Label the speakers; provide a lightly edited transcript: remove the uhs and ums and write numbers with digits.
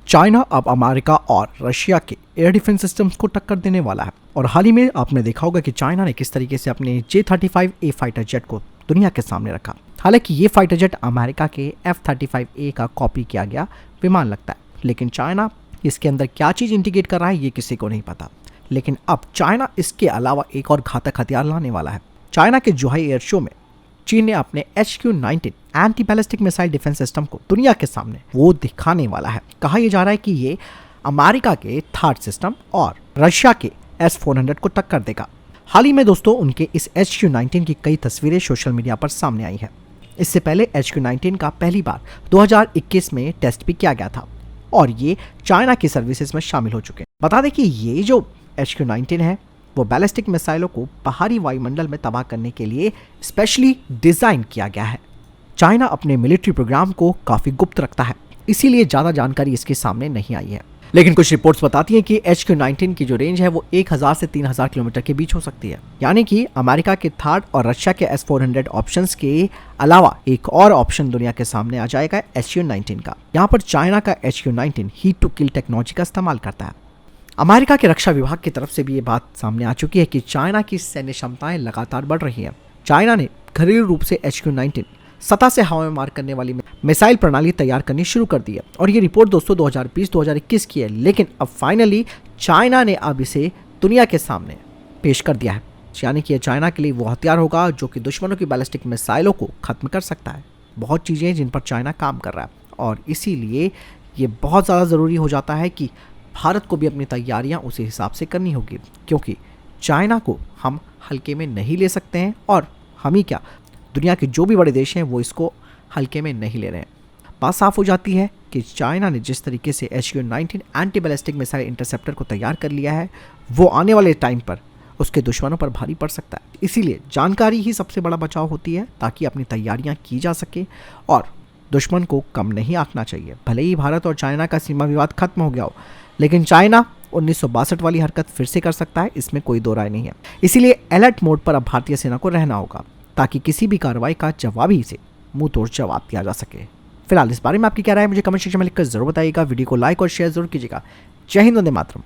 Speaker 1: China अब America और Russia के एयर डिफेंस सिस्टम्स को टक्कर देने वाला है। और हाल ही में आपने देखा होगा कि चाइना ने किस तरीके से अपने J-35A फाइटर जेट को दुनिया के सामने रखा। हालांकि ये फाइटर जेट अमेरिका के F-35A का कॉपी किया गया विमान लगता है, लेकिन चाइना इसके अंदर क्या चीज़ इंटीग्रेट कर रहा है ये किसी को नहीं पता। लेकिन अब चाइना इसके अलावा एक और घातक हथियार लाने वाला है। चाइना के जुहाई एयर शो में चीन ने अपने HQ-19 anti ballistic missile defence system को दुनिया के सामने वो दिखाने वाला है। कहा यह जा रहा है कि ये अमेरिका के THAAD सिस्टम और रशिया के S-400 को टक्कर देगा। हाल ही में दोस्तों उनके इस HQ-19 की कई तस्वीरें सोशल मीडिया पर सामने आई है। इससे पहले HQ-19 का पहली बार 2021 में टेस्ट भी किया गया था और ये चाइना की सर्विसेज में शामिल हो चुके हैं। बता दें कि ये जो HQ-19 है वो बैलिस्टिक मिसाइलों को बाहरी वायुमंडल में तबाह करने के लिए स्पेशली डिजाइन किया गया है। चाइना अपने मिलिट्री प्रोग्राम को काफी गुप्त रखता है, इसीलिए ज्यादा जानकारी इसके सामने नहीं आई है। लेकिन कुछ रिपोर्ट्स बताती हैं कि HQ-19 की जो रेंज है वो 1000 से 3000 किलोमीटर के बीच हो सकती है। यानी कि अमेरिका के THAAD और रशिया के S-400 ऑप्शंस के अलावा एक और ऑप्शन दुनिया के सामने आ जाएगा HQ-19 का। यहाँ पर चाइना का HQ-19 heat to kill technology का इस्तेमाल करता है। अमेरिका के रक्षा विभाग की तरफ से भी ये बात सामने आ चुकी है कि चाइना की सैन्य क्षमताएं लगातार बढ़ रही हैं। चाइना ने घरेलू रूप से HQ-19 सतह से हवा में मार करने वाली मिसाइल प्रणाली तैयार करनी शुरू कर दी है और ये रिपोर्ट दोस्तों 2020-2021 की है। लेकिन अब फाइनली चाइना ने अब इसे दुनिया के सामने पेश कर दिया है। यानी कि चाइना के लिए वो हथियार होगा जो कि दुश्मनों की बैलिस्टिक मिसाइलों को खत्म कर सकता है। बहुत चीज़ें हैं जिन पर चाइना काम कर रहा है और इसीलिए ये बहुत ज़्यादा ज़रूरी हो जाता है कि भारत को भी अपनी तैयारियां उसी हिसाब से करनी होगी, क्योंकि चाइना को हम हल्के में नहीं ले सकते हैं और हम ही क्या दुनिया के जो भी बड़े देश हैं वो इसको हल्के में नहीं ले रहे हैं। बात साफ हो जाती है कि चाइना ने जिस तरीके से HQ-19 anti ballistic missile interceptor को तैयार कर लिया है वो आने वाले टाइम पर उसके दुश्मनों पर भारी पड़ सकता है। इसीलिए जानकारी ही सबसे बड़ा बचाव होती है, ताकि अपनी तैयारियां की जा सके और दुश्मन को कम नहीं आंकना चाहिए। भले ही भारत और चाइना का सीमा विवाद खत्म हो गया हो, लेकिन चाइना 1962 वाली हरकत फिर से कर सकता है, इसमें कोई दो राय नहीं है। इसीलिए अलर्ट मोड पर अब भारतीय सेना को रहना होगा, ताकि किसी भी कार्रवाई का जवाबी से मुंह तोड़ जवाब दिया जा सके। फिलहाल इस बारे में आपकी क्या राय है मुझे कमेंट सेक्शन में लिखकर जरूर बताइएगा। वीडियो को लाइक और शेयर जरूर कीजिएगा। जय हिंद, वंदे मातरम।